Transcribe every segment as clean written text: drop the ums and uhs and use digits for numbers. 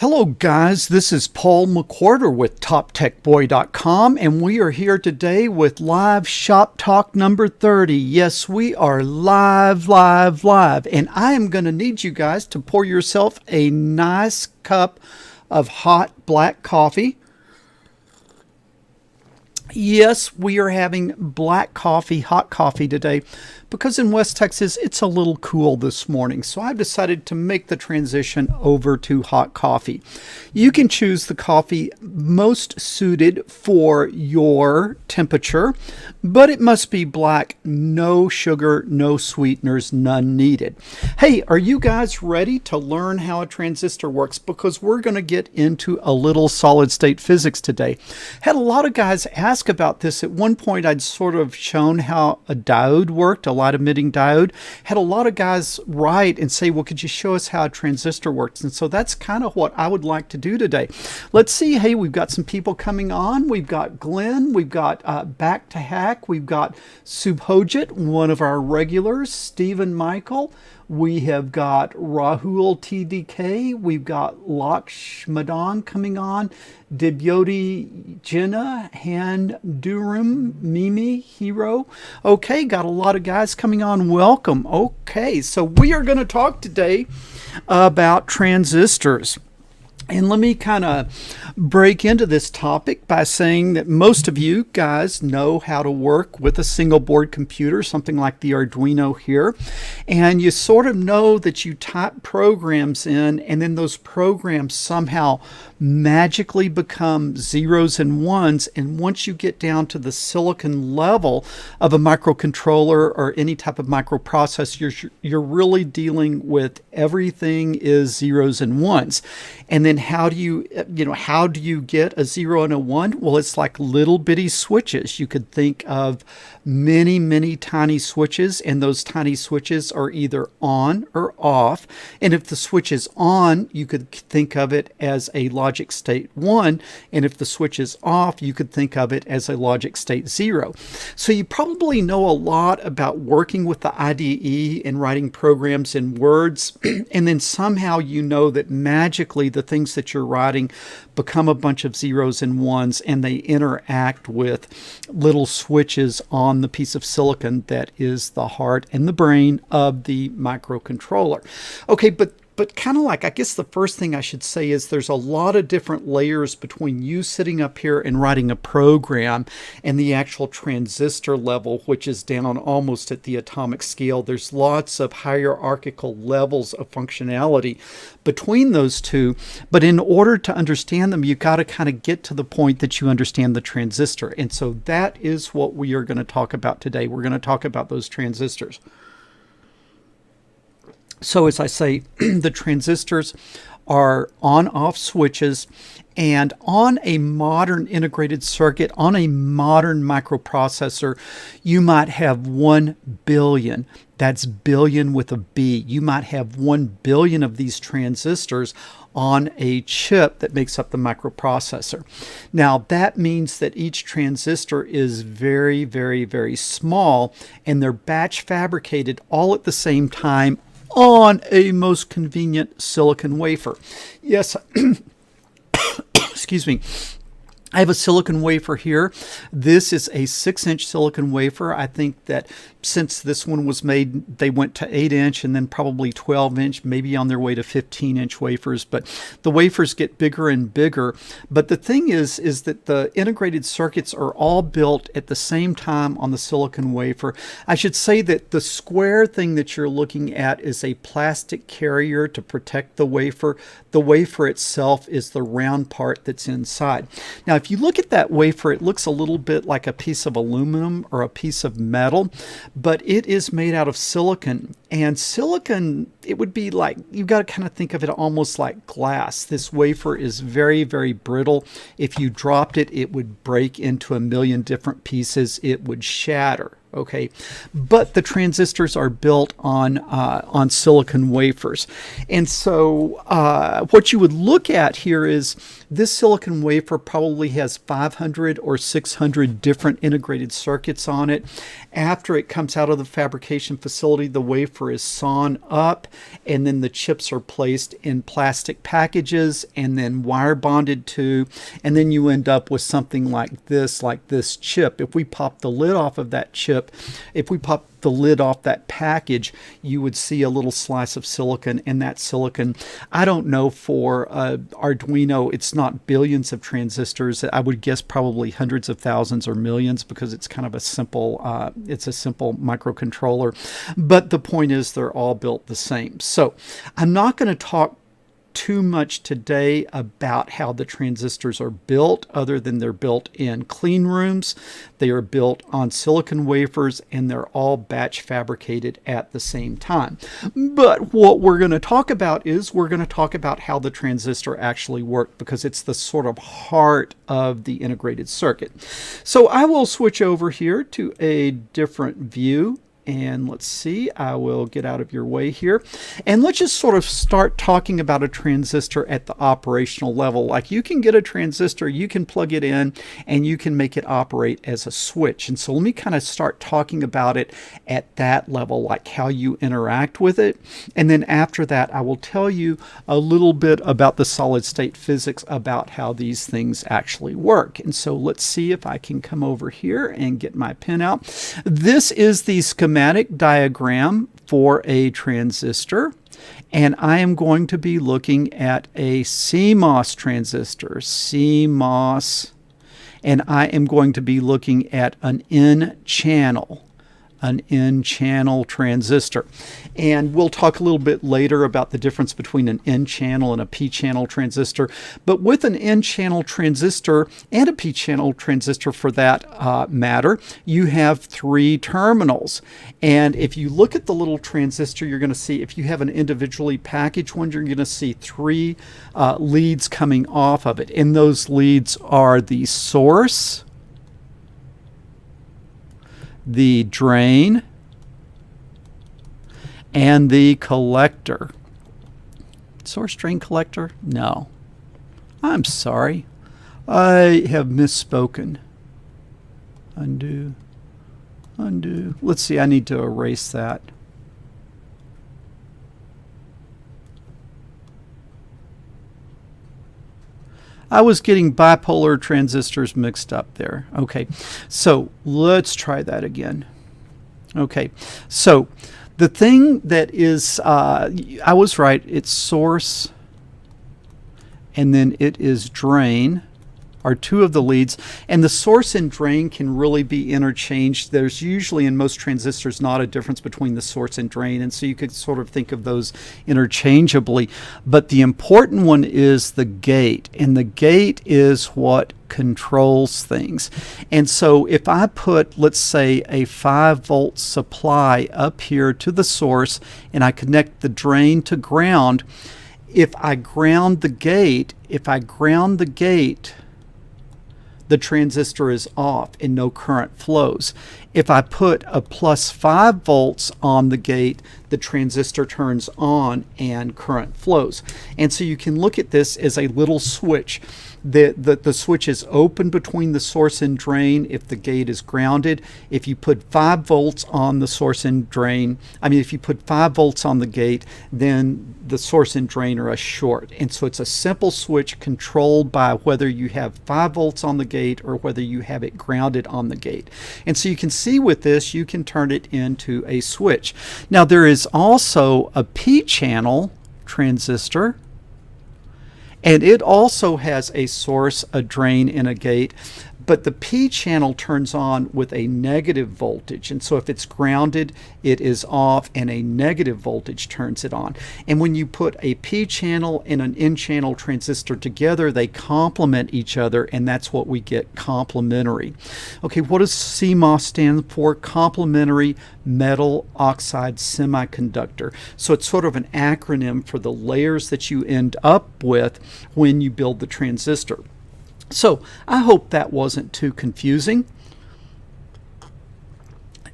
Hello guys, this is Paul McWhorter with TopTechBoy.com, and we are here today with live shop talk number 30. Yes, we are live, and I am going to need you guys to pour yourself a nice cup of hot black coffee. Yes, we are having black coffee, hot coffee today, because in West Texas it's a little cool this morning. So I've decided to make the transition over to hot coffee. You can choose the coffee most suited for your temperature, but it must be black, no sugar, no sweeteners, none needed. Hey, are you guys ready to learn how a transistor works? Because we're going to get into a little solid state physics today. Had a lot of guys ask about this. At one point I'd sort of shown how a diode worked, a light emitting diode. Had a lot of guys write and say, well, could you show us how a transistor works? And so that's kind of what I would like to do today. Let's see. Hey, we've got some people coming on. We've got Glenn, we've got Back to Hack, we've got Subhojit, one of our regulars, Stephen Michael, we have got Rahul TDK, we've got Lakshmadan coming on, Dibyoti Jinnah, Han Durum, Mimi, Hero. Okay, got a lot of guys coming on. Welcome. Okay, so we are going to talk today about transistors. And let me kind of break into this topic by saying that most of you guys know how to work with a single board computer, something like the Arduino here. And you sort of know that you type programs in, and then those programs somehow magically become zeros and ones. And once you get down to the silicon level of a microcontroller or any type of microprocessor, you're really dealing with everything is zeros and ones. And then how do you get a 0 and a 1? Well, it's like little bitty switches. You could think of many tiny switches, and those tiny switches are either on or off. And if the switch is on, you could think of it as a logic state 1, and if the switch is off, you could think of it as a logic state 0. So you probably know a lot about working with the IDE and writing programs in words, and then somehow you know that magically the things that you're writing become a bunch of zeros and ones, and they interact with little switches on the piece of silicon that is the heart and the brain of the microcontroller. Okay, but kind of like, I guess the first thing I should say is there's a lot of different layers between you sitting up here and writing a program and the actual transistor level, which is down almost at the atomic scale. There's lots of hierarchical levels of functionality between those two, but in order to understand them, you've got to kind of get to the point that you understand the transistor. And so that is what we are going to talk about today. We're going to talk about those transistors. So as I say, the transistors are on-off switches, and on a modern integrated circuit, on a modern microprocessor, you might have 1 billion. That's billion with a B. You might have 1 billion of these transistors on a chip that makes up the microprocessor. Now that means that each transistor is very small, and they're batch fabricated all at the same time on a most convenient silicon wafer. Yes, excuse me. I have a silicon wafer here. This is a 6-inch silicon wafer. I think that since this one was made, they went to 8-inch and then probably 12-inch, maybe on their way to 15-inch wafers. But the wafers get bigger and bigger. But the thing is that the integrated circuits are all built at the same time on the silicon wafer. I should say that the square thing that you're looking at is a plastic carrier to protect the wafer. The wafer itself is the round part that's inside. Now, if you look at that wafer, it looks a little bit like a piece of aluminum or a piece of metal, but it is made out of silicon. And silicon, it would be like, you've got to kind of think of it almost like glass. This wafer is very brittle. If you dropped it, it would break into a million different pieces. It would shatter. Okay, but the transistors are built on silicon wafers, and so what you would look at here is this silicon wafer probably has 500 or 600 different integrated circuits on it. After it comes out of the fabrication facility, the wafer is sawn up, and then the chips are placed in plastic packages and then wire bonded to, and then you end up with something like this chip. If we pop the lid off of that chip, if we pop the lid off that package, you would see a little slice of silicon, and that silicon, I don't know, for Arduino, it's not billions of transistors. I would guess probably hundreds of thousands or millions, because it's kind of a simple microcontroller. But the point is, they're all built the same. So I'm not going to talk too much today about how the transistors are built, other than they're built in clean rooms. They are built on silicon wafers, and they're all batch fabricated at the same time. But what we're going to talk about is we're going to talk about how the transistor actually works, because it's the sort of heart of the integrated circuit. So I will switch over here to a different view. And let's see, I will get out of your way here. And let's just sort of start talking about a transistor at the operational level. Like, you can get a transistor, you can plug it in, and you can make it operate as a switch. And so let me kind of start talking about it at that level, like how you interact with it. And then after that, I will tell you a little bit about the solid state physics, about how these things actually work. And so let's see if I can come over here and get my pen out. This is the schematic diagram for a transistor, and I am going to be looking at a CMOS transistor, CMOS, and I am going to be looking at an N-channel transistor. And we'll talk a little bit later about the difference between an N-channel and a P-channel transistor. But with an N-channel transistor, and a P-channel transistor for that matter, you have 3 terminals. And if you look at the little transistor, you're going to see, if you have an individually packaged one, you're going to see 3 leads coming off of it. And those leads are the source, the drain, and the collector. Source, drain, collector? No. I'm sorry. I have misspoken. Undo. Undo. Let's see, I need to erase that. I was getting bipolar transistors mixed up there. Okay, so let's try that again. Okay, so the thing that is, I was right, it's source, and then it is drain, are 2 of the leads, and the source and drain can really be interchanged. There's usually, in most transistors, not a difference between the source and drain, and so you could sort of think of those interchangeably. But the important one is the gate, and the gate is what controls things. And so if I put, let's say, a 5-volt supply up here to the source, and I connect the drain to ground, if I ground the gate, the transistor is off and no current flows. If I put a plus 5 volts on the gate, the transistor turns on and current flows. And so you can look at this as a little switch. The switch is open between the source and drain if the gate is grounded. If you put 5 volts on the source and drain, if you put 5 volts on the gate, then the source and drain are a short. And so it's a simple switch controlled by whether you have 5 volts on the gate or whether you have it grounded on the gate. And so you can see with this, you can turn it into a switch. Now, there is also a P-channel transistor, and it also has a source, a drain, and a gate. But the P channel turns on with a negative voltage. And so if it's grounded, it is off, and a negative voltage turns it on. And when you put a P channel and an N channel transistor together, they complement each other, and that's what we get, complementary. Okay, what does CMOS stand for? Complementary metal oxide semiconductor. So it's sort of an acronym for the layers that you end up with when you build the transistor. So I hope that wasn't too confusing.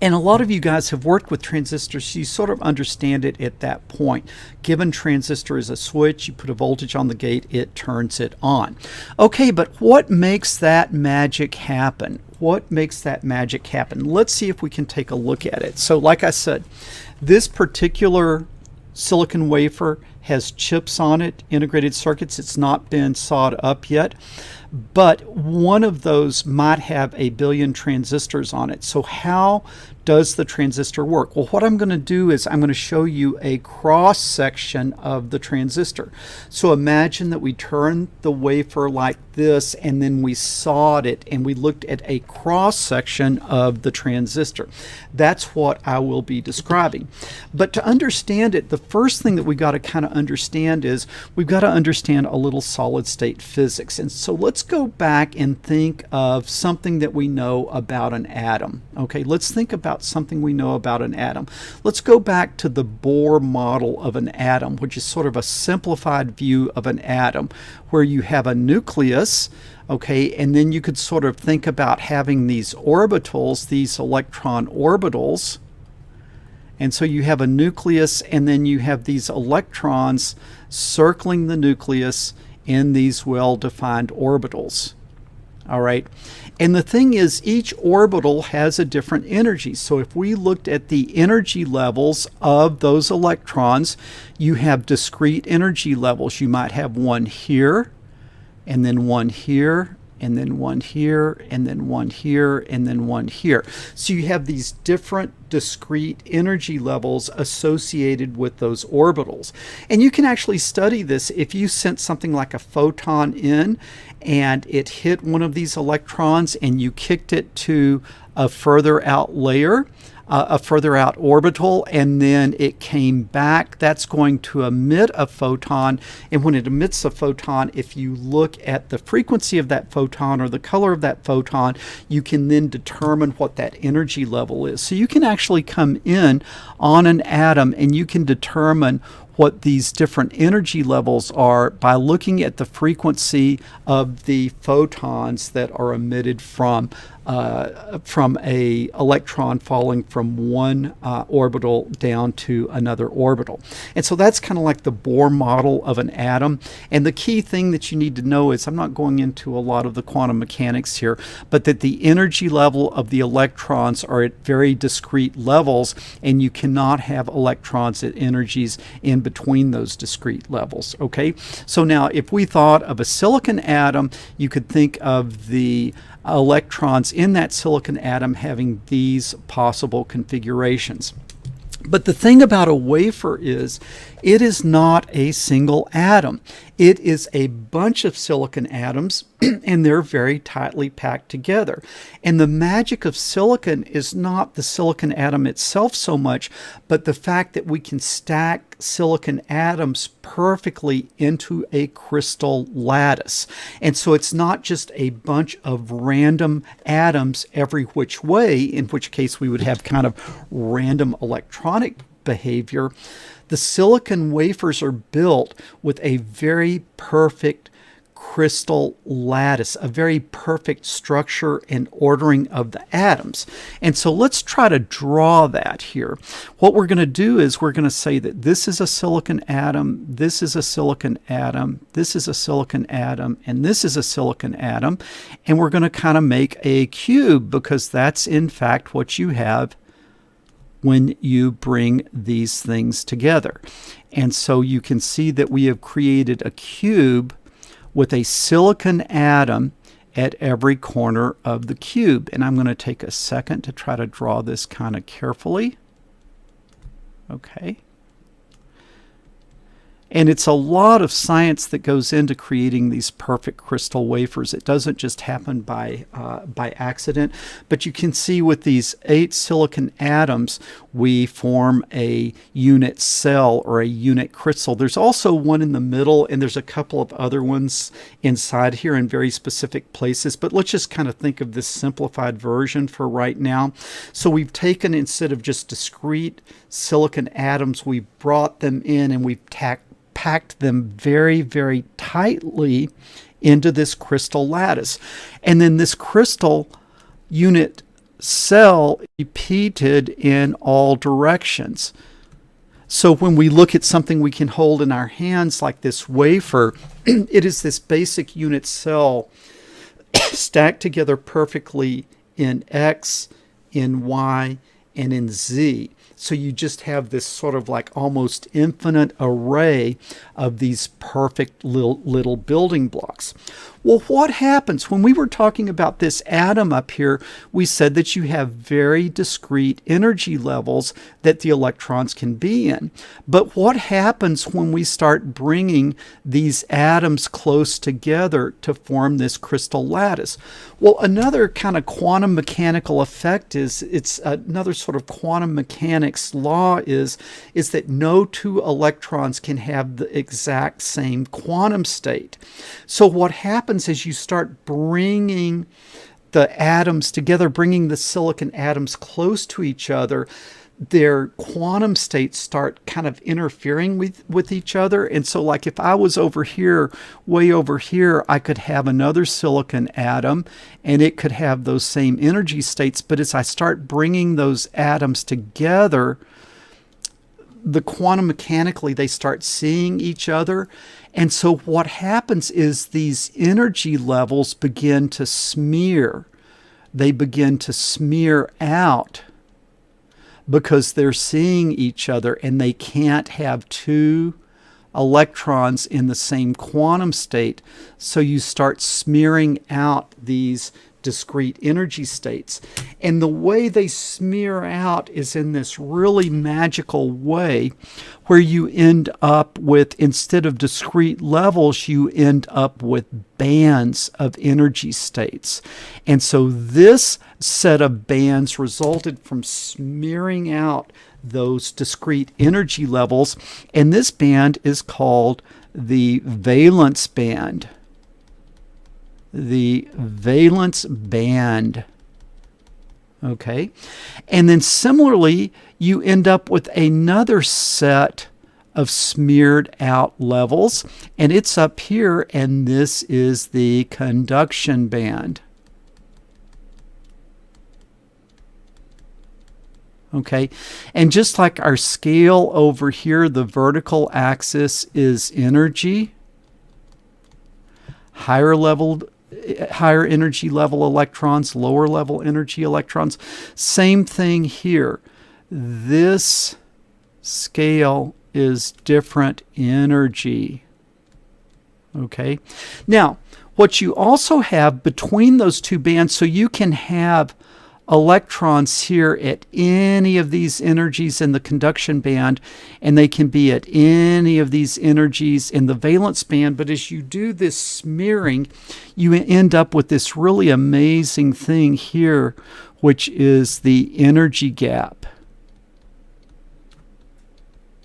And a lot of you guys have worked with transistors, so you sort of understand it at that point. Given transistor is a switch, you put a voltage on the gate, it turns it on. Okay, but what makes that magic happen? What makes that magic happen? Let's see if we can take a look at it. So like I said, this particular silicon wafer has chips on it, integrated circuits. It's not been sawed up yet, but one of those might have a billion transistors on it. So how does the transistor work? Well, what I'm going to do is I'm going to show you a cross section of the transistor. So imagine that we turned the wafer like this and then we sawed it and we looked at a cross section of the transistor. That's what I will be describing. But to understand it, the first thing that we got to kind of understand is we've got to understand a little solid state physics. And so let's go back and think of something that we know about an atom. Okay, let's think about something we know about an atom. Let's go back to the Bohr model of an atom, which is sort of a simplified view of an atom where you have a nucleus, okay, and then you could sort of think about having these orbitals, these electron orbitals. And so you have a nucleus and then you have these electrons circling the nucleus in these well-defined orbitals. All right. And the thing is, each orbital has a different energy. So if we looked at the energy levels of those electrons, you have discrete energy levels. You might have one here, and then one here, and then one here, and then one here, and then one here. So you have these different discrete energy levels associated with those orbitals. And you can actually study this if you sent something like a photon in and it hit one of these electrons and you kicked it to a further out layer, a further out orbital, and then it came back. That's going to emit a photon, and when it emits a photon, if you look at the frequency of that photon or the color of that photon, you can then determine what that energy level is. So you can actually come in on an atom and you can determine what these different energy levels are by looking at the frequency of the photons that are emitted from a electron falling from one orbital down to another orbital. And so that's kind of like the Bohr model of an atom. And the key thing that you need to know is, I'm not going into a lot of the quantum mechanics here, but that the energy level of the electrons are at very discrete levels, and you cannot have electrons at energies in between those discrete levels. Okay, so now if we thought of a silicon atom, you could think of the electrons in that silicon atom having these possible configurations. But the thing about a wafer is, it is not a single atom. It is a bunch of silicon atoms, and they're very tightly packed together. And the magic of silicon is not the silicon atom itself so much, but the fact that we can stack silicon atoms perfectly into a crystal lattice. And so it's not just a bunch of random atoms every which way, in which case we would have kind of random electronic behavior. The silicon wafers are built with a very perfect crystal lattice, a very perfect structure and ordering of the atoms. And so let's try to draw that here. What we're going to do is we're going to say that this is a silicon atom, this is a silicon atom, this is a silicon atom, and this is a silicon atom. And we're going to kind of make a cube, because that's in fact what you have when you bring these things together. And so you can see that we have created a cube with a silicon atom at every corner of the cube. And I'm going to take a second to try to draw this kind of carefully. Okay. And it's a lot of science that goes into creating these perfect crystal wafers. It doesn't just happen by accident, but you can see with these 8 silicon atoms, we form a unit cell or a unit crystal. There's also one in the middle, and there's a couple of other ones inside here in very specific places, but let's just kind of think of this simplified version for right now. So we've taken, instead of just discrete silicon atoms, we've brought them in and we've packed them very, very tightly into this crystal lattice. And then this crystal unit cell repeated in all directions. So when we look at something we can hold in our hands like this wafer, it is this basic unit cell stacked together perfectly in X, in Y, and in Z. So you just have this sort of like almost infinite array of these perfect little building blocks. Well, what happens when we were talking about this atom up here? We said that you have very discrete energy levels that the electrons can be in. But what happens when we start bringing these atoms close together to form this crystal lattice? Well, another kind of quantum mechanical effect it's another sort of quantum mechanics law is that no two electrons can have the exact same quantum state. So what happens is you start bringing the atoms together, bringing the silicon atoms close to each other, their quantum states start kind of interfering with each other. And so like if I was over here, way over here, I could have another silicon atom and it could have those same energy states. But as I start bringing those atoms together, the quantum mechanically, they start seeing each other. And so what happens is these energy levels begin to smear. They begin to smear out because they're seeing each other and they can't have two electrons in the same quantum state. So you start smearing out these discrete energy states. And the way they smear out is in this really magical way where you end up with, instead of discrete levels, you end up with bands of energy states. And so this set of bands resulted from smearing out those discrete energy levels. And this band is called the valence band. The valence band. Okay. And then similarly, you end up with another set of smeared out levels, and it's up here, and this is the conduction band. Okay. And just like our scale over here, the vertical axis is energy. Higher energy level electrons, lower level energy electrons. Same thing here. This scale is different energy. Okay. Now, what you also have between those two bands, so you can have electrons here at any of these energies in the conduction band, and they can be at any of these energies in the valence band. But as you do this smearing, you end up with this really amazing thing here, which is the energy gap.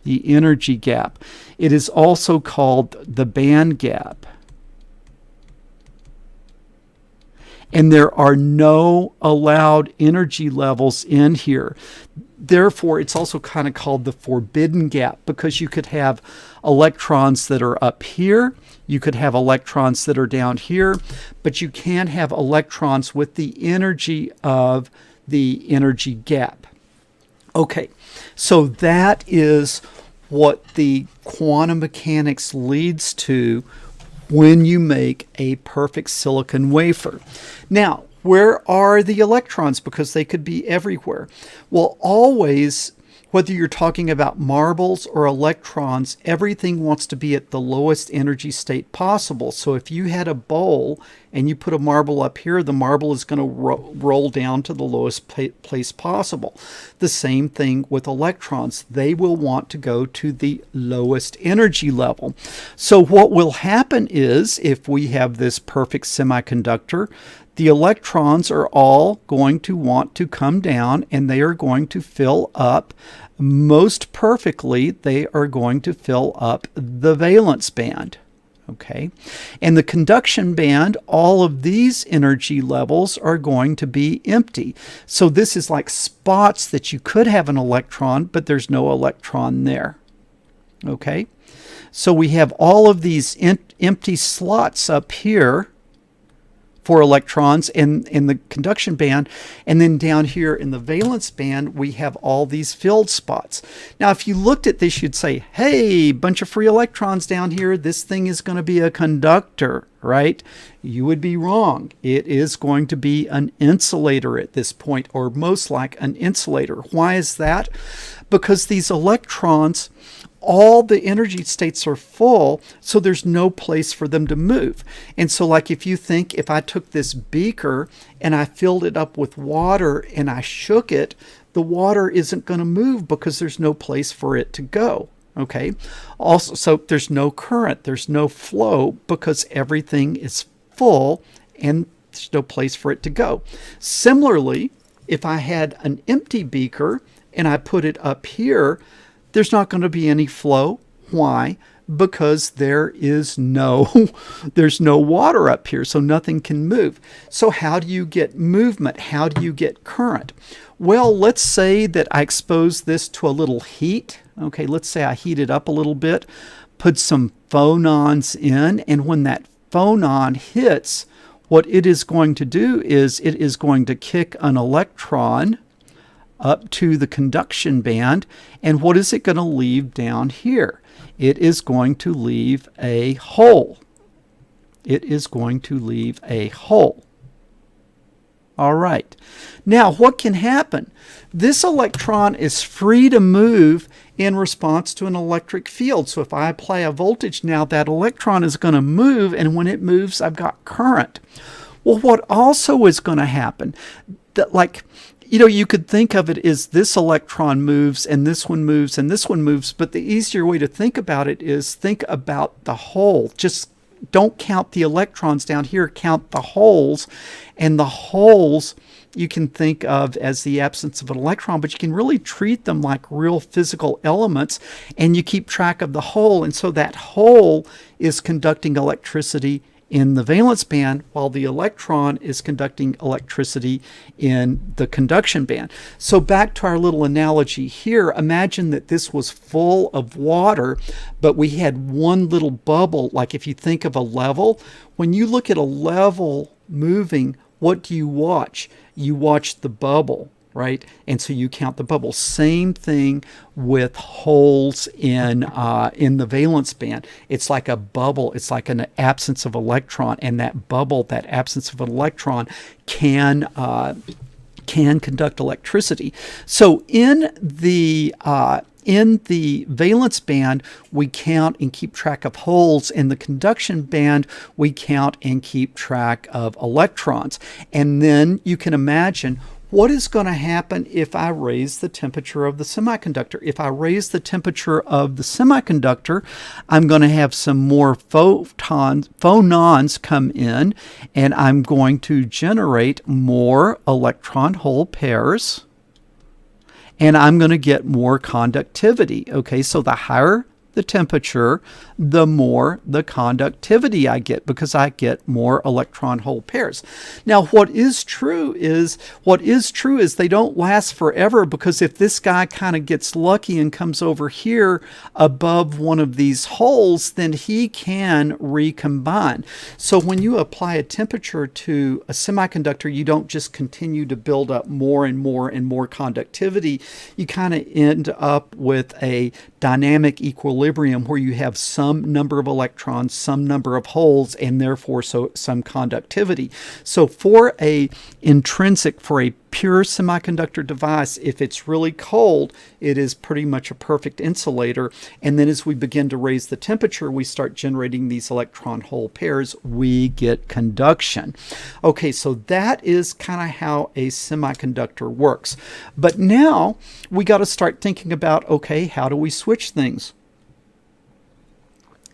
The energy gap. It is also called the band gap. And there are no allowed energy levels in here. Therefore, it's also kind of called the forbidden gap, because you could have electrons that are up here, you could have electrons that are down here, but you can't have electrons with the energy of the energy gap. Okay, so that is what the quantum mechanics leads to when you make a perfect silicon wafer. Now, where are the electrons? Because they could be everywhere. Well, always, whether you're talking about marbles or electrons, everything wants to be at the lowest energy state possible. So if you had a bowl and you put a marble up here, the marble is going to roll down to the lowest place possible. The same thing with electrons. They will want to go to the lowest energy level. So what will happen is, if we have this perfect semiconductor, the electrons are all going to want to come down, and they are going to fill up. Most perfectly, they are going to fill up the valence band. Okay, and the conduction band, all of these energy levels are going to be empty. So this is like spots that you could have an electron, but there's no electron there. Okay, so we have all of these empty slots up here. for electrons in the conduction band, and then down here in the valence band we have all these filled spots. Now if you looked at this, you'd say, hey, bunch of free electrons down here, this thing is going to be a conductor, right? You would be wrong. It is going to be an insulator at this point, or most like an insulator. Why is that? Because these electrons, all the energy states are full, so there's no place for them to move. And so like if you think, if I took this beaker and I filled it up with water and I shook it, the water isn't going to move because there's no place for it to go. Okay. Also, so there's no current, there's no flow because everything is full and there's no place for it to go. Similarly, if I had an empty beaker and I put it up here, there's not going to be any flow. Why? Because there's no water up here, so nothing can move. So how do you get movement? How do you get current? Well, let's say that I expose this to a little heat. Okay, let's say I heat it up a little bit, put some phonons in, and when that phonon hits, what it is going to do is it is going to kick an electron up to the conduction band, and what is it going to leave down here? It is going to leave a hole. It is going to leave a hole. All right. Now, what can happen? This electron is free to move in response to an electric field. So if I apply a voltage now, that electron is going to move, and when it moves, I've got current. Well, what also is going to happen, that like, you know, you could think of it as this electron moves and this one moves and this one moves, but the easier way to think about it is think about the hole. Just don't count the electrons down here, count the holes. And the holes you can think of as the absence of an electron, but you can really treat them like real physical elements, and you keep track of the hole. And so that hole is conducting electricity in the valence band, while the electron is conducting electricity in the conduction band. So back to our little analogy here, imagine that this was full of water, but we had one little bubble. Like if you think of a level, when you look at a level moving, what do you watch? You watch the bubble, right? And so you count the bubbles. Same thing with holes in the valence band. It's like a bubble. It's like an absence of electron, and that bubble, that absence of an electron, can conduct electricity. So in the valence band, we count and keep track of holes. In the conduction band, we count and keep track of electrons. And then you can imagine what is going to happen if I raise the temperature of the semiconductor. If I raise the temperature of the semiconductor, I'm going to have some more phonons come in, and I'm going to generate more electron hole pairs, and I'm going to get more conductivity. Okay, so the higher the temperature, the more the conductivity I get, because I get more electron hole pairs. Now, what is true is they don't last forever, because if this guy kind of gets lucky and comes over here above one of these holes, then he can recombine. So when you apply a temperature to a semiconductor, you don't just continue to build up more and more and more conductivity. You kind of end up with a dynamic equilibrium where you have some number of electrons, some number of holes, and therefore some conductivity. So for a intrinsic, for a pure semiconductor device, if it's really cold, it is pretty much a perfect insulator. And then as we begin to raise the temperature, we start generating these electron hole pairs. We get conduction. Okay, so that is kind of how a semiconductor works. But now we got to start thinking about, okay, how do we switch things?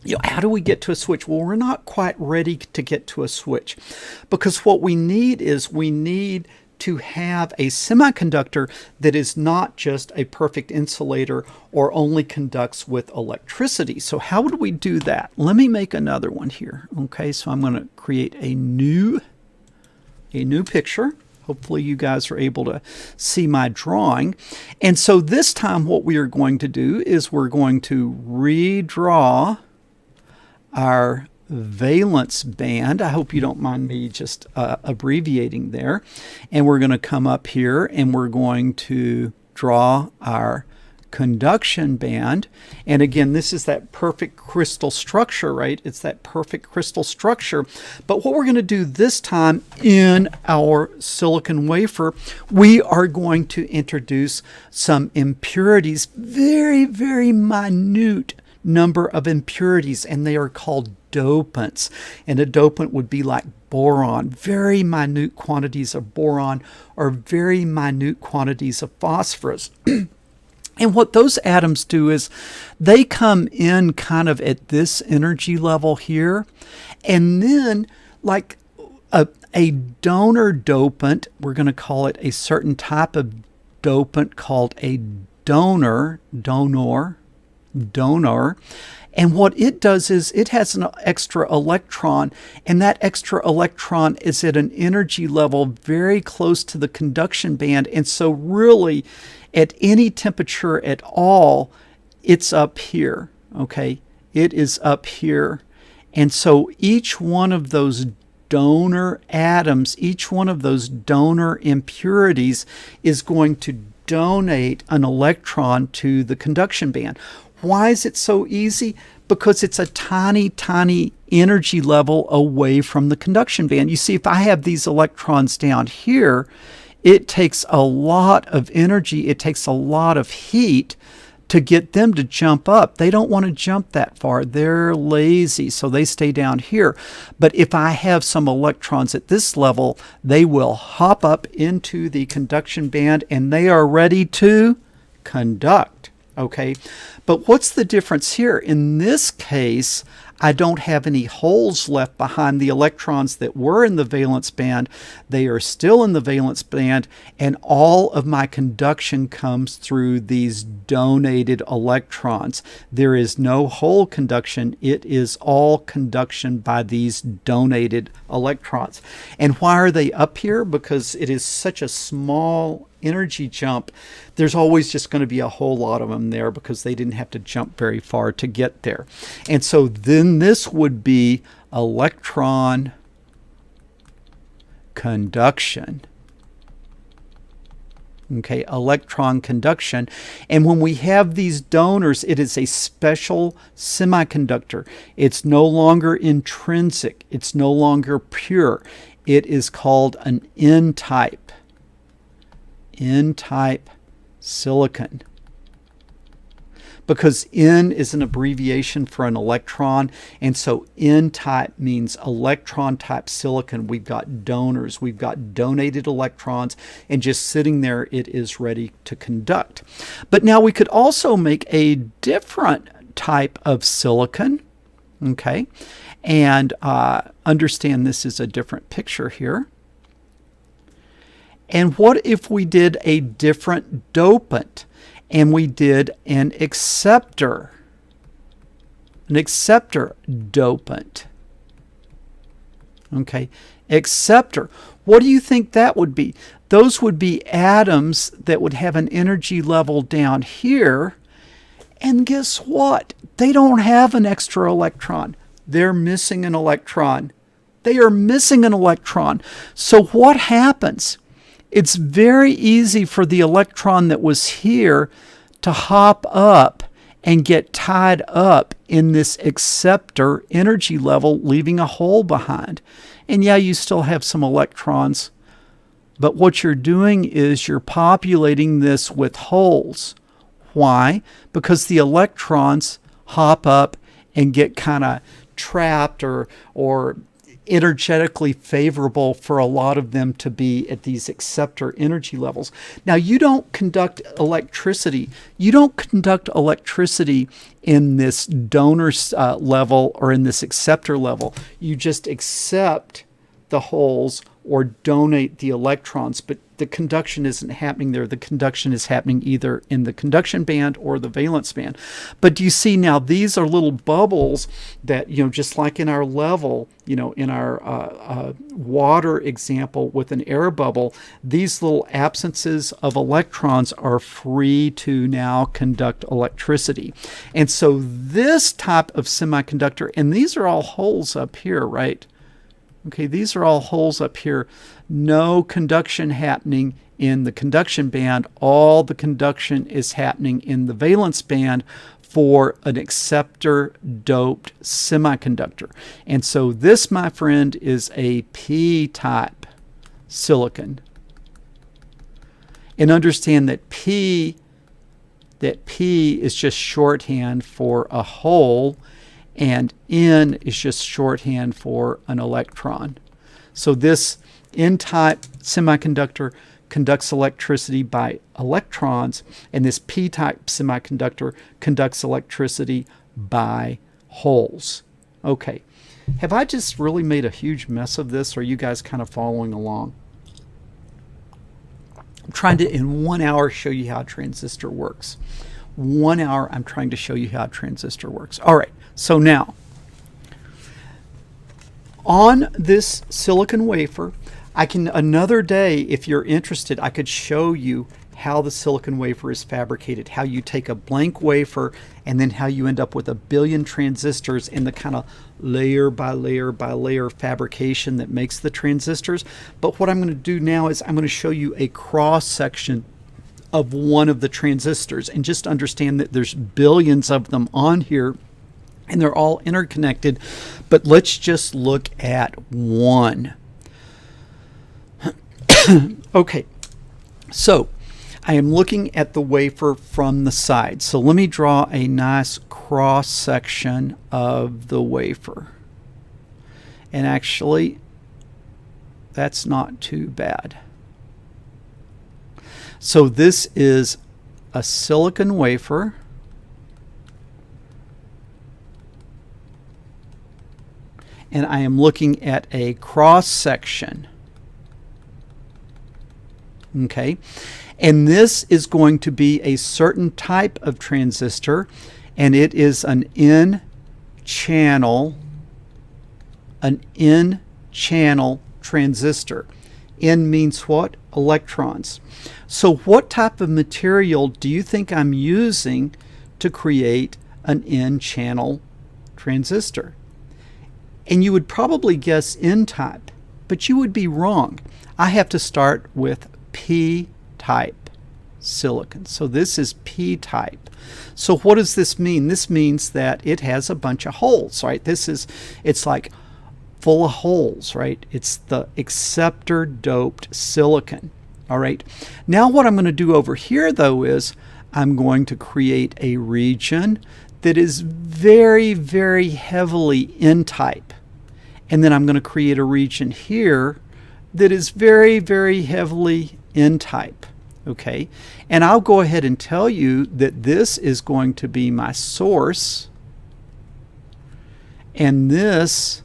You know, how do we get to a switch? Well, we're not quite ready to get to a switch, because what we need to have a semiconductor that is not just a perfect insulator or only conducts with electricity. So how would we do that? Let me make another one here. Okay, so I'm going to create a new picture. Hopefully you guys are able to see my drawing. And so this time what we are going to do is we're going to redraw our valence band. I hope you don't mind me just abbreviating there. And we're going to come up here and we're going to draw our conduction band. And again, this is that perfect crystal structure, right? It's that perfect crystal structure. But what we're going to do this time in our silicon wafer, we are going to introduce some impurities, very, very minute number of impurities, and they are called dopants. And a dopant would be like boron, very minute quantities of boron or very minute quantities of phosphorus. And what those atoms do is they come in kind of at this energy level here, and then like a donor dopant, we're going to call it a certain type of dopant called a donor. And what it does is it has an extra electron, and that extra electron is at an energy level very close to the conduction band. And so really, at any temperature at all, it's up here, okay? It is up here. And so each one of those donor atoms, each one of those donor impurities is going to donate an electron to the conduction band. Why is it so easy? Because it's a tiny, tiny energy level away from the conduction band. You see, if I have these electrons down here, it takes a lot of energy, it takes a lot of heat to get them to jump up. They don't want to jump that far. They're lazy, so they stay down here. But if I have some electrons at this level, they will hop up into the conduction band and they are ready to conduct. Okay, but what's the difference here? In this case, I don't have any holes left behind the electrons that were in the valence band. They are still in the valence band, and all of my conduction comes through these donated electrons. There is no hole conduction. It is all conduction by these donated electrons. And why are they up here? Because it is such a small energy jump. There's always just going to be a whole lot of them there because they didn't have to jump very far to get there. And so then this would be electron conduction. Okay, electron conduction. And when we have these donors, it is a special semiconductor. It's no longer intrinsic. It's no longer pure. It is called an N-type silicon. Because N is an abbreviation for an electron, and so N-type means electron-type silicon. We've got donors, we've got donated electrons, and just sitting there, it is ready to conduct. But now we could also make a different type of silicon, okay? And understand this is a different picture here. And what if we did a different dopant and we did an acceptor dopant? Okay, acceptor. What do you think that would be? Those would be atoms that would have an energy level down here. And guess what? They don't have an extra electron. They're missing an electron. They are missing an electron. So what happens? It's very easy for the electron that was here to hop up and get tied up in this acceptor energy level, leaving a hole behind. And yeah, you still have some electrons, but what you're doing is you're populating this with holes. Why? Because the electrons hop up and get kind of trapped or energetically favorable for a lot of them to be at these acceptor energy levels. Now, you don't conduct electricity. You don't conduct electricity in this donor level or in this acceptor level. You just accept the holes or donate the electrons. But the conduction isn't happening there. The conduction is happening either in the conduction band or the valence band. But do you see now these are little bubbles that, just like in our level, in our water example with an air bubble, these little absences of electrons are free to now conduct electricity. And so this type of semiconductor, and these are all holes up here, right? Okay, these are all holes up here. No conduction happening in the conduction band. All the conduction is happening in the valence band for an acceptor-doped semiconductor. And so this, my friend, is a P-type silicon. And understand that P is just shorthand for a hole, and N is just shorthand for an electron. So this N-type semiconductor conducts electricity by electrons, and this P-type semiconductor conducts electricity by holes. Okay, have I just really made a huge mess of this, or are you guys kind of following along? I'm trying to, in 1 hour, show you how a transistor works. 1 hour, I'm trying to show you how a transistor works. All right, so now, on this silicon wafer, I can, another day, if you're interested, I could show you how the silicon wafer is fabricated, how you take a blank wafer and then how you end up with a billion transistors and the kind of layer by layer by layer fabrication that makes the transistors. But what I'm going to do now is I'm going to show you a cross section of one of the transistors, and just understand that there's billions of them on here and they're all interconnected. But let's just look at one. Okay, so I am looking at the wafer from the side. So let me draw a nice cross section of the wafer. And actually, that's not too bad. So this is a silicon wafer. And I am looking at a cross section. Okay, and this is going to be a certain type of transistor, and it is an N-channel transistor. N means what? Electrons. So what type of material do you think I'm using to create an N-channel transistor? And you would probably guess N-type, but you would be wrong. I have to start with P-type silicon. So this is P-type. So what does this mean? This means that it has a bunch of holes, right? It's like full of holes, right? It's the acceptor-doped silicon, all right? Now what I'm going to do over here, though, is I'm going to create a region that is very, very heavily N-type. And then I'm going to create a region here that is very, very heavily N-type, okay? And I'll go ahead and tell you that this is going to be my source, and this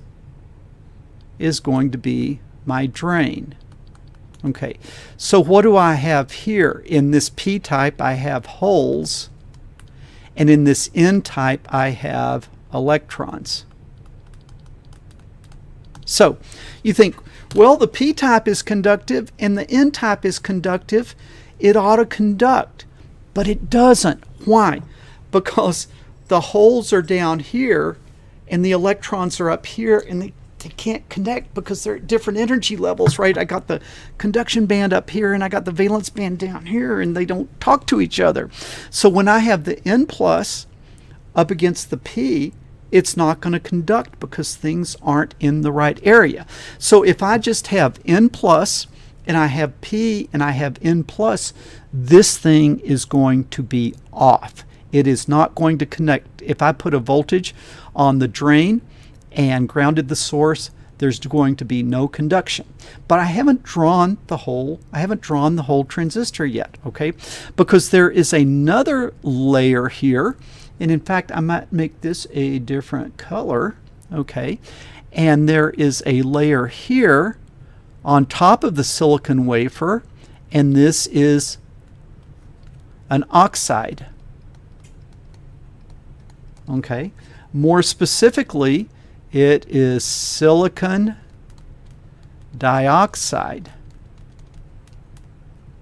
is going to be my drain. Okay, so what do I have here? In this P-type, I have holes, and in this N-type, I have electrons. So you think, well, the P-type is conductive and the N-type is conductive. It ought to conduct, but it doesn't. Why? Because the holes are down here and the electrons are up here, and they can't connect because they're at different energy levels, right? I got the conduction band up here and I got the valence band down here, and they don't talk to each other. So when I have the N plus up against the P, it's not going to conduct because things aren't in the right area. So if I just have N plus and I have P and I have N plus, this thing is going to be off. It is not going to connect. If I put a voltage on the drain and grounded the source, there's going to be no conduction. But I haven't drawn the whole transistor yet, okay? Because there is another layer here. And in fact, I might make this a different color, okay? And there is a layer here on top of the silicon wafer, and this is an oxide. Okay. More specifically, it is silicon dioxide.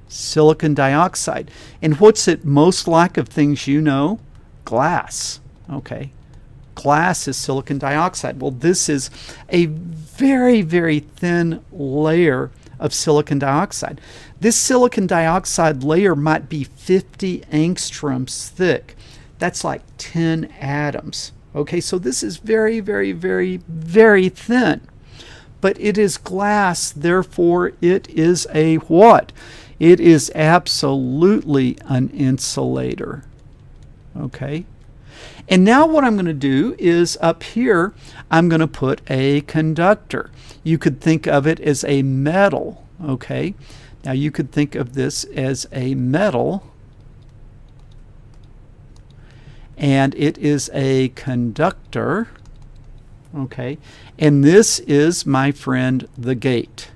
Silicon dioxide. And what's it most like of things you know? Glass. Okay. Glass is silicon dioxide. Well, this is a very, very thin layer of silicon dioxide. This silicon dioxide layer might be 50 angstroms thick. That's like 10 atoms. Okay, so this is very, very, very, very thin. But it is glass, therefore it is a what? It is absolutely an insulator. Okay. And now what I'm going to do is up here, I'm going to put a conductor. You could think of it as a metal. Okay. Now you could think of this as a metal. And it is a conductor. Okay. And this is, my friend, the gate.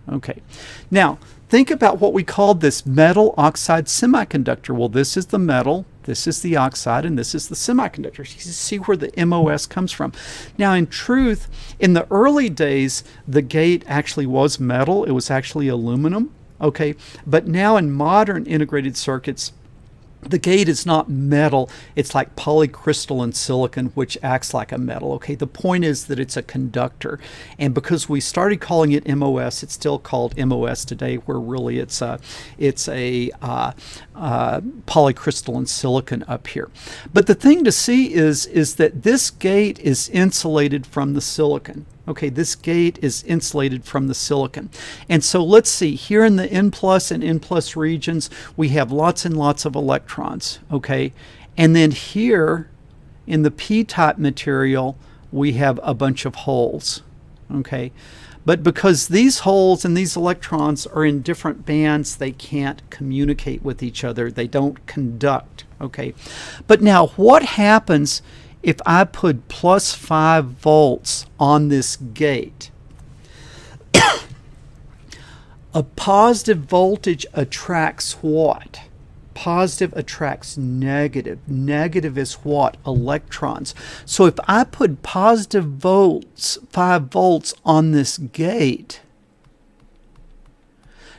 Okay. Now, think about what we called this metal oxide semiconductor. Well, this is the metal, this is the oxide, and this is the semiconductor. You see where the MOS comes from. Now, in truth, in the early days, the gate actually was metal. It was actually aluminum. Okay. But now in modern integrated circuits, the gate is not metal, it's like polycrystalline silicon, which acts like a metal. Okay, the point is that it's a conductor. And because we started calling it MOS, it's still called MOS today, where really it's a polycrystalline silicon up here. But the thing to see is that this gate is insulated from the silicon. Okay, this gate is insulated from the silicon. And so let's see, here in the N plus and N plus regions, we have lots and lots of electrons. Okay, and then here in the p-type material, we have a bunch of holes. Okay, but because these holes and these electrons are in different bands, they can't communicate with each other. They don't conduct. Okay, but now what happens if I put plus 5 volts on this gate? A positive voltage attracts what? Positive attracts negative. Negative is what? Electrons. So if I put positive volts, 5 volts on this gate,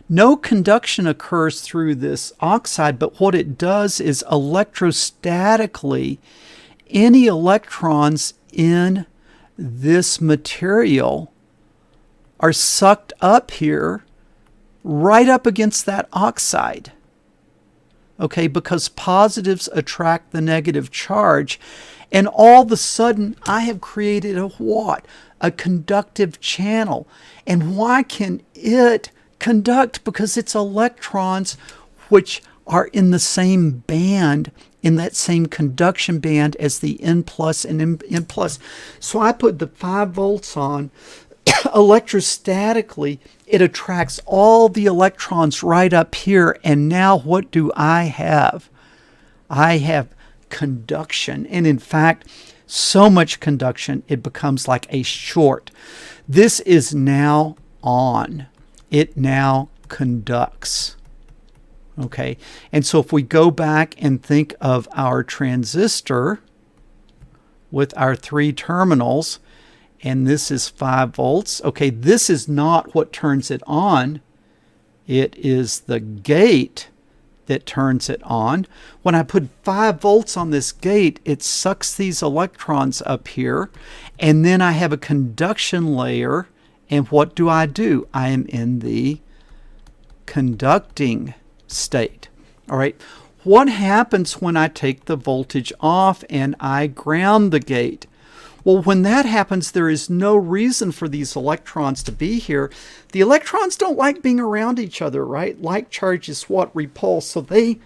no conduction occurs through this oxide, but what it does is electrostatically, any electrons in this material are sucked up here, right up against that oxide. Okay, because positives attract the negative charge, and all of a sudden I have created a what? A conductive channel. And why can it conduct? Because it's electrons which are in the same band, in that same conduction band as the N plus and N plus. So I put the 5 volts on. Electrostatically, it attracts all the electrons right up here. And now what do I have? I have conduction. And in fact, so much conduction, it becomes like a short. This is now on. It now conducts. Okay, and so if we go back and think of our transistor with our 3 terminals, and this is 5 volts. Okay, this is not what turns it on. It is the gate that turns it on. When I put 5 volts on this gate, it sucks these electrons up here, and then I have a conduction layer, and what do? I am in the conducting state. All right. What happens when I take the voltage off and I ground the gate? Well, when that happens, there is no reason for these electrons to be here. The electrons don't like being around each other, right? Like charges what? Repulse. So they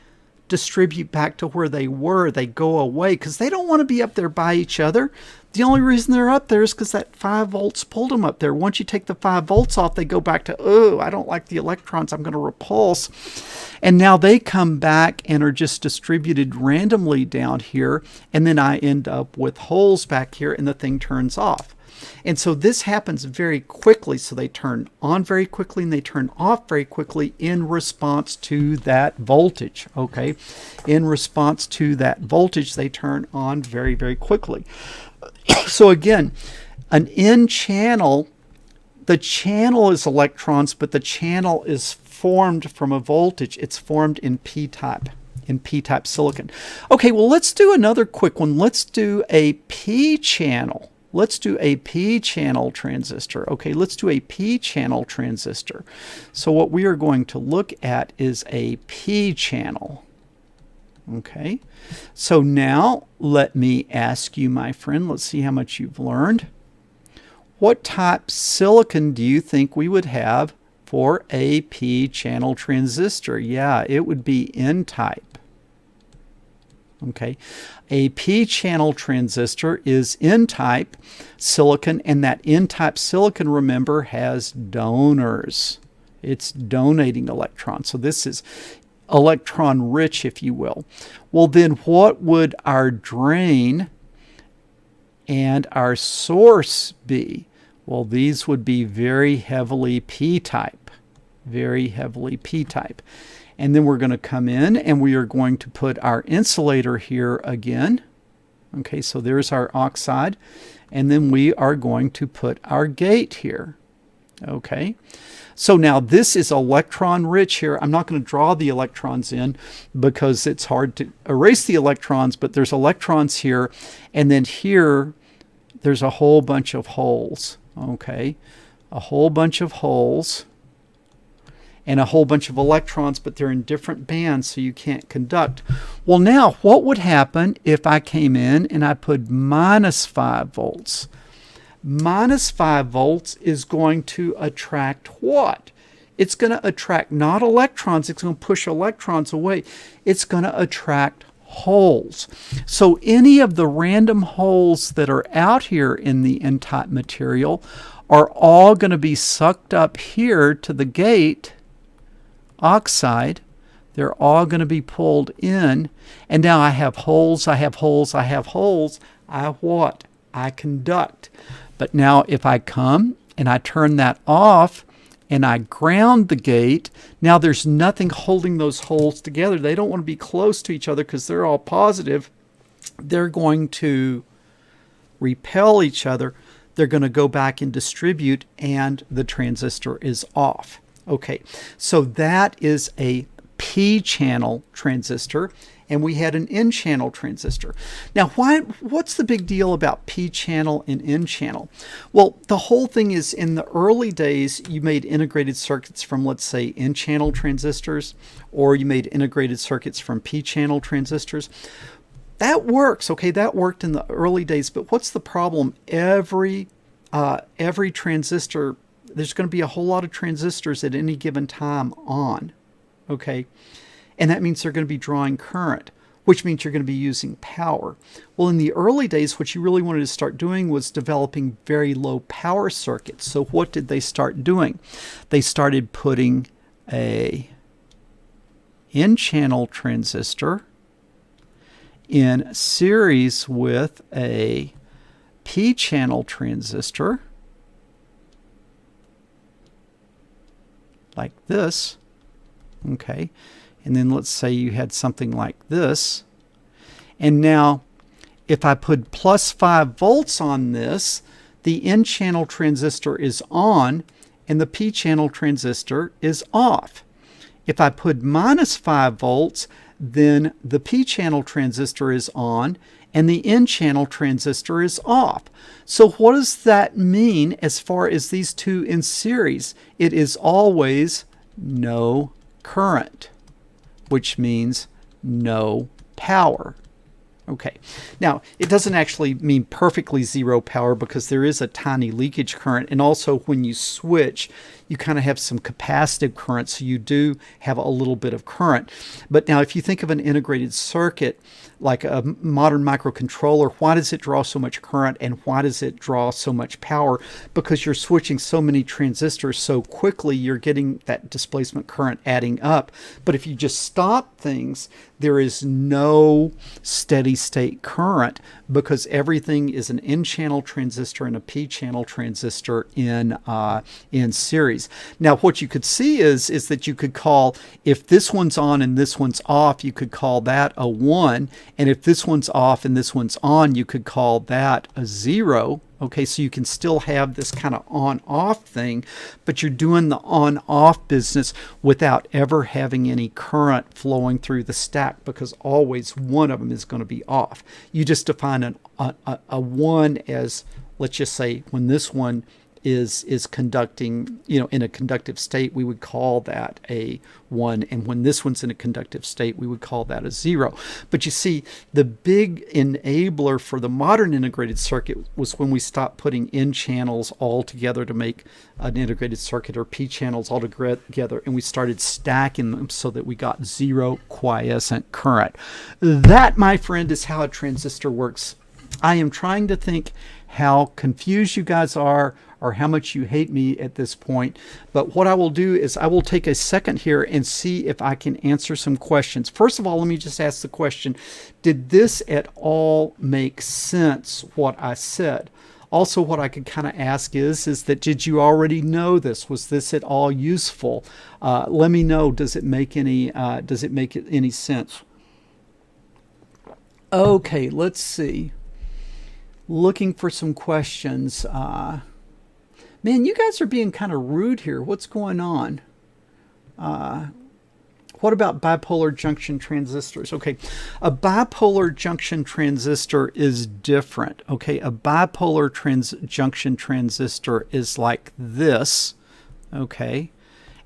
distribute back to where they were. They go away because they don't want to be up there by each other. The only reason they're up there is because that 5 volts pulled them up there. Once you take the 5 volts off, they go back to, oh, I don't like the electrons, I'm going to repulse. And now they come back and are just distributed randomly down here. And then I end up with holes back here and the thing turns off. And so this happens very quickly. So they turn on very quickly and they turn off very quickly in response to that voltage. Okay. In response to that voltage, they turn on very, very quickly. So again, an N channel, the channel is electrons, but the channel is formed from a voltage. It's formed in p-type silicon. Okay, well, let's do another quick one. Let's do a p-channel. Let's do a p-channel transistor. Okay, let's do a p-channel transistor. So what we are going to look at is a p-channel. Okay, so now let me ask you, my friend, let's see how much you've learned. What type silicon do you think we would have for a p-channel transistor? Yeah, it would be N-type. Okay, a p-channel transistor is N-type silicon, and that N-type silicon, remember, has donors. It's donating electrons. So this is electron rich, if you will. Well, then what would our drain and our source be? Well, these would be very heavily p-type, very heavily p-type. And then we're going to come in and we are going to put our insulator here again. Okay, so there's our oxide. And then we are going to put our gate here. Okay, so now this is electron rich here. I'm not going to draw the electrons in because it's hard to erase the electrons, but there's electrons here. And then here, there's a whole bunch of holes. Okay, a whole bunch of holes and a whole bunch of electrons, but they're in different bands, so you can't conduct. Well, now, what would happen if I came in and I put -5 volts? -5 volts is going to attract what? It's going to attract not electrons, it's going to push electrons away. It's going to attract holes. So any of the random holes that are out here in the N-type material are all going to be sucked up here to the gate oxide. They're all going to be pulled in. And now I have holes, I have holes, I have holes. I what? I conduct. But now if I come and I turn that off and I ground the gate, now there's nothing holding those holes together. They don't want to be close to each other because they're all positive. They're going to repel each other. They're going to go back and distribute, and the transistor is off. Okay, so that is a p-channel transistor, and we had an n-channel transistor. Now, what's the big deal about p-channel and n-channel? Well, the whole thing is, in the early days, you made integrated circuits from, let's say, n-channel transistors, or you made integrated circuits from p-channel transistors. That works, okay, that worked in the early days, but what's the problem? Every transistor, there's going to be a whole lot of transistors at any given time on, okay? And that means they're going to be drawing current, which means you're going to be using power. Well, in the early days, what you really wanted to start doing was developing very low power circuits. So what did they start doing? They started putting a n-channel transistor in series with a p-channel transistor, like this, okay? And then let's say you had something like this. And now, if I put plus 5 volts on this, the n-channel transistor is on and the p-channel transistor is off. If I put minus 5 volts, then the p-channel transistor is on and the n-channel transistor is off. So what does that mean as far as these two in series? It is always no current, which means no power. Okay, now it doesn't actually mean perfectly zero power because there is a tiny leakage current, and also when you switch, you kind of have some capacitive current, so you do have a little bit of current. But now if you think of an integrated circuit, like a modern microcontroller, why does it draw so much current and why does it draw so much power? Because you're switching so many transistors so quickly, you're getting that displacement current adding up. But if you just stop things, there is no steady state current because everything is an N-channel transistor and a P-channel transistor in series. Now, what you could see is that you could call, if this one's on and this one's off, you could call that a 1. And if this one's off and this one's on, you could call that a 0. Okay, so you can still have this kind of on-off thing, but you're doing the on-off business without ever having any current flowing through the stack because always one of them is going to be off. You just define a 1 as, let's just say, when this one is conducting, in a conductive state, we would call that a 1. And when this one's in a conductive state, we would call that a 0. But you see, the big enabler for the modern integrated circuit was when we stopped putting N channels all together to make an integrated circuit, or P channels all together, and we started stacking them so that we got 0 quiescent current. That, my friend, is how a transistor works. I am trying to think how confused you guys are or how much you hate me at this point. But what I will do is I will take a second here and see if I can answer some questions. First of all, let me just ask the question, did this at all make sense, what I said? Also, what I could kind of ask is that did you already know this? Was this at all useful? Let me know, does it make any sense? Okay, let's see. Looking for some questions. Man, you guys are being kind of rude here. What's going on? What about bipolar junction transistors? Okay, a bipolar junction transistor is different. Okay, a bipolar junction transistor is like this. Okay,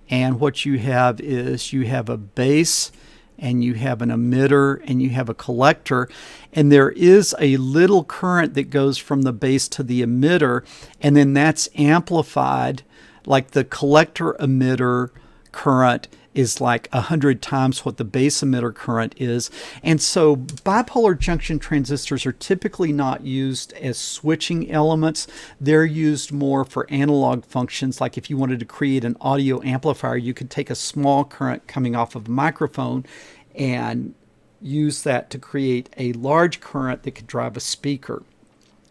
and what you have is you have a base and you have an emitter and you have a collector, and there is a little current that goes from the base to the emitter, and then that's amplified. Like the collector emitter current is like 100 times what the base emitter current is. And so bipolar junction transistors are typically not used as switching elements. They're used more for analog functions. Like if you wanted to create an audio amplifier, you could take a small current coming off of a microphone and use that to create a large current that could drive a speaker.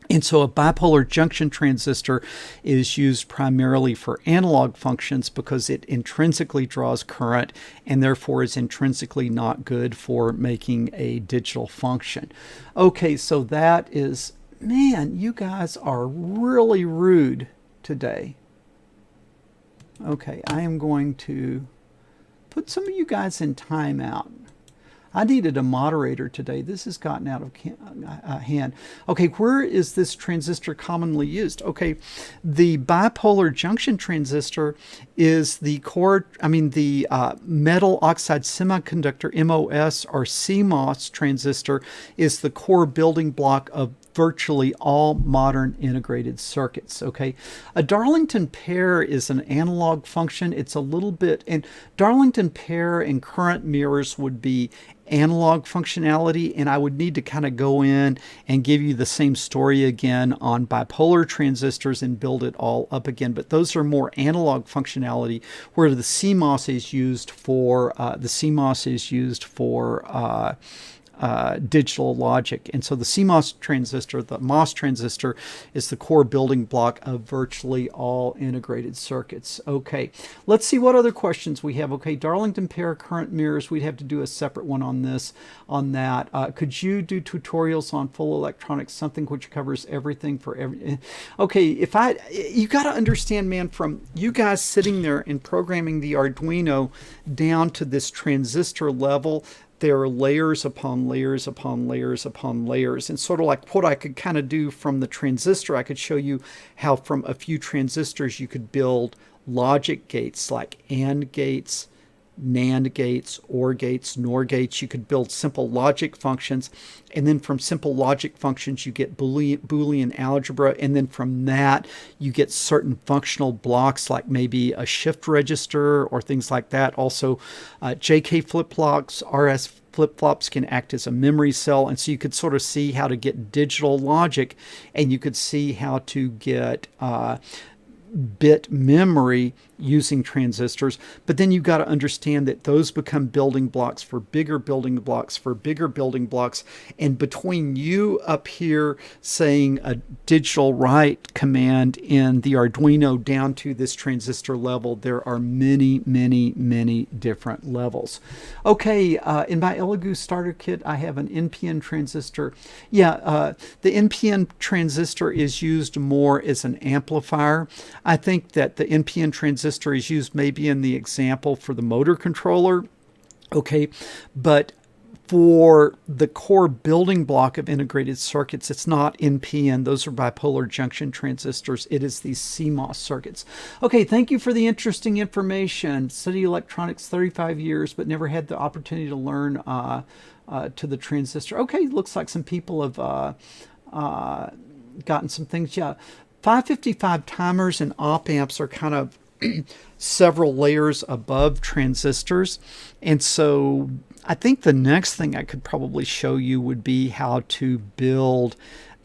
And so a bipolar junction transistor is used primarily for analog functions because it intrinsically draws current and therefore is intrinsically not good for making a digital function. Okay, so that is, man, you guys are really rude today. Okay, I am going to put some of you guys in timeout. I needed a moderator today. This has gotten out of hand. Okay, where is this transistor commonly used? Okay, the bipolar junction transistor is the metal oxide semiconductor, MOS or CMOS transistor, is the core building block of virtually all modern integrated circuits. Okay, a Darlington pair is an analog function. It's a little bit, and Darlington pair and current mirrors would be analog functionality, and I would need to kind of go in and give you the same story again on bipolar transistors and build it all up again. But those are more analog functionality, where the CMOS is used for digital logic. And so the CMOS transistor, the MOS transistor, is the core building block of virtually all integrated circuits. Okay, let's see what other questions we have. Okay, Darlington pair current mirrors, we'd have to do a separate one on that. Could you do tutorials on full electronics, something which covers everything for every... Okay, you got to understand, man, from you guys sitting there and programming the Arduino down to this transistor level, there are layers upon layers upon layers upon layers. And sort of like what I could kind of do from the transistor, I could show you how from a few transistors you could build logic gates like AND gates, NAND gates, OR gates, NOR gates. You could build simple logic functions, and then from simple logic functions you get Boolean algebra, and then from that you get certain functional blocks like maybe a shift register or things like that. Also JK flip-flops, RS flip-flops can act as a memory cell, and so you could sort of see how to get digital logic, and you could see how to get bit memory using transistors. But then you've got to understand that those become building blocks for bigger building blocks for bigger building blocks. And between you up here saying a digital write command in the Arduino down to this transistor level, there are many, many, many different levels. Okay, in my Elegoo starter kit, I have an NPN transistor. Yeah, the NPN transistor is used more as an amplifier. I think that the NPN transistor is used maybe in the example for the motor controller. Okay, but for the core building block of integrated circuits, it's not NPN. Those are bipolar junction transistors. It is these CMOS circuits. Okay, thank you for the interesting information. Studied electronics 35 years, but never had the opportunity to learn to the transistor. Okay, looks like some people have gotten some things. Yeah, 555 timers and op amps are kind of several layers above transistors. And so I think the next thing I could probably show you would be how to build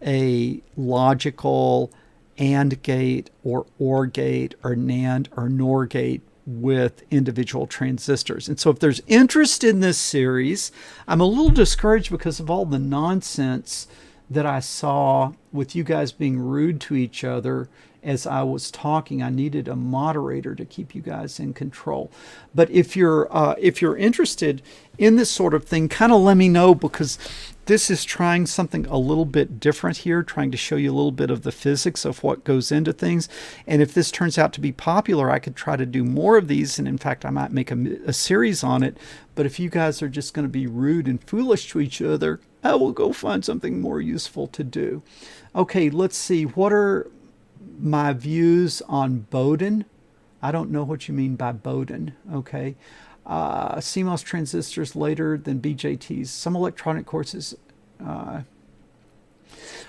a logical AND gate or OR gate or NAND or NOR gate with individual transistors. And so if there's interest in this series, I'm a little discouraged because of all the nonsense that I saw with you guys being rude to each other as I was talking. I needed a moderator to keep you guys in control. But if you're interested in this sort of thing, kind of let me know, because this is trying something a little bit different here, trying to show you a little bit of the physics of what goes into things. And if this turns out to be popular, I could try to do more of these. And in fact, I might make a series on it. But if you guys are just going to be rude and foolish to each other, I will go find something more useful to do. Okay, let's see. What are my views on Bowden? I don't know what you mean by Bowden. Okay. CMOS transistors later than BJTs. Some electronic courses.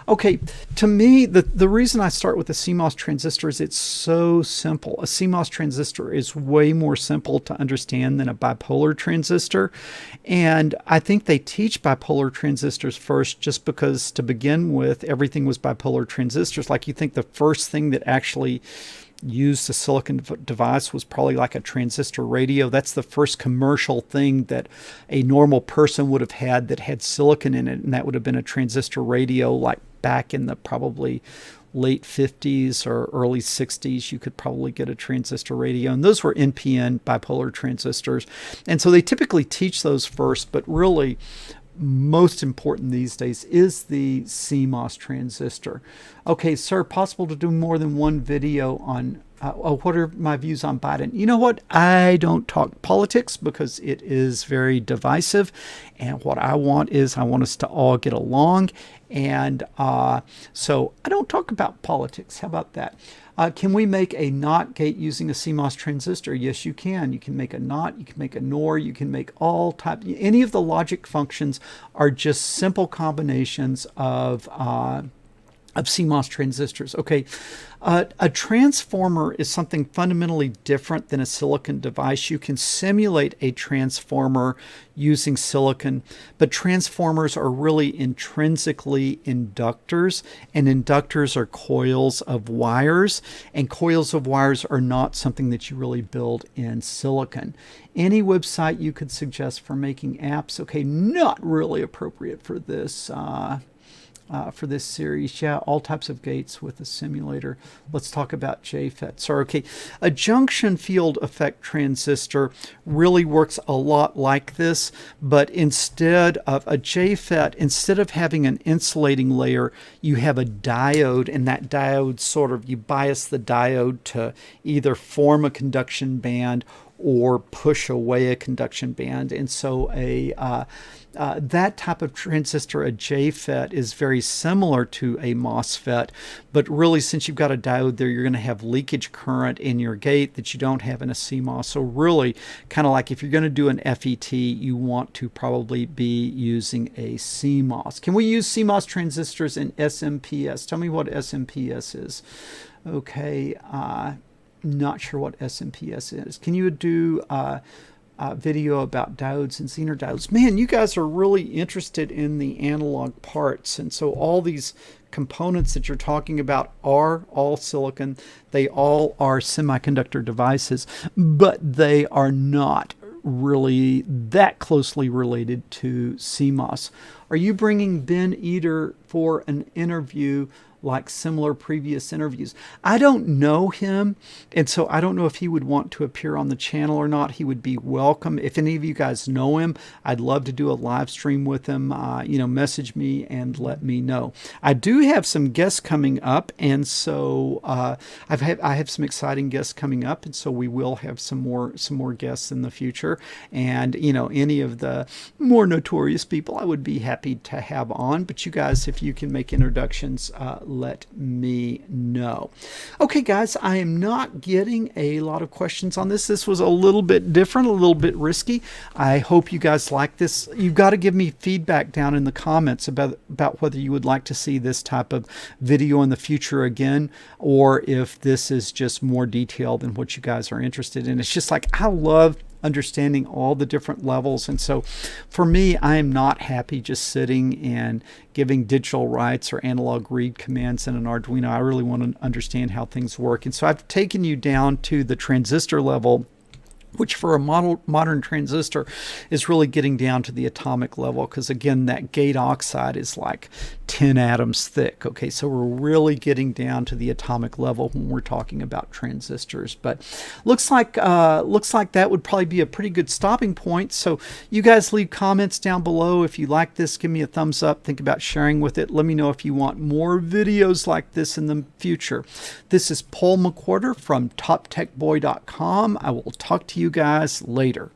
Okay, to me, the reason I start with the CMOS transistor is it's so simple. A CMOS transistor is way more simple to understand than a bipolar transistor. And I think they teach bipolar transistors first just because, to begin with, everything was bipolar transistors. Like, you think the first thing that actually used a silicon device was probably like a transistor radio. That's the first commercial thing that a normal person would have had that had silicon in it, and that would have been a transistor radio, like back in the probably late 50s or early 60s. You could probably get a transistor radio, and those were NPN bipolar transistors. And so they typically teach those first, but really most important these days is the CMOS transistor. Okay, sir, possible to do more than one video on what are my views on Biden? You know what? I don't talk politics because it is very divisive. And what I want is I want us to all get along. And so I don't talk about politics. How about that? Can we make a NOT gate using a CMOS transistor? Yes, you can. You can make a NOT, you can make a NOR, you can make all type. Any of the logic functions are just simple combinations of CMOS transistors. Okay, a transformer is something fundamentally different than a silicon device. You can simulate a transformer using silicon, but transformers are really intrinsically inductors, and inductors are coils of wires, and coils of wires are not something that you really build in silicon. Any website you could suggest for making apps? Okay, not really appropriate for this series. Yeah, all types of gates with a simulator. Let's talk about JFET. So, okay, a junction field effect transistor really works a lot like this, but instead of a JFET, instead of having an insulating layer, you have a diode, and that diode sort of, you bias the diode to either form a conduction band or push away a conduction band. And so That type of transistor, a JFET, is very similar to a MOSFET, but really since you've got a diode there, you're going to have leakage current in your gate that you don't have in a CMOS. So really, kind of like if you're going to do an FET, you want to probably be using a CMOS. Can we use CMOS transistors in SMPS? Tell me what SMPS is. Okay, not sure what SMPS is. Can you do video about diodes and Zener diodes? Man, you guys are really interested in the analog parts, and so all these components that you're talking about are all silicon. They all are semiconductor devices, but they are not really that closely related to CMOS. Are you bringing Ben Eder for an interview like similar previous interviews? I don't know him, and so I don't know if he would want to appear on the channel or not. He would be welcome. If any of you guys know him, I'd love to do a live stream with him. Message me and let me know. I do have some guests coming up, and so I have some exciting guests coming up, and so we will have some more guests in the future. And any of the more notorious people I would be happy to have on. But you guys, if you can make introductions, let me know. Okay, guys, I am not getting a lot of questions on this. This was a little bit different, a little bit risky. I hope you guys like this. You've got to give me feedback down in the comments about whether you would like to see this type of video in the future again, or if this is just more detailed than what you guys are interested in. It's just like, I love understanding all the different levels, and so for me, I am not happy just sitting and giving digital writes or analog read commands in an Arduino. I really want to understand how things work, and so I've taken you down to the transistor level, which for a modern transistor is really getting down to the atomic level, because again, that gate oxide is like 10 atoms thick. Okay, so we're really getting down to the atomic level when we're talking about transistors. But looks like that would probably be a pretty good stopping point. So you guys leave comments down below. If you like this, give me a thumbs up. Think about sharing with it. Let me know if you want more videos like this in the future. This is Paul McWhorter from TopTechBoy.com. I will talk to you guys later.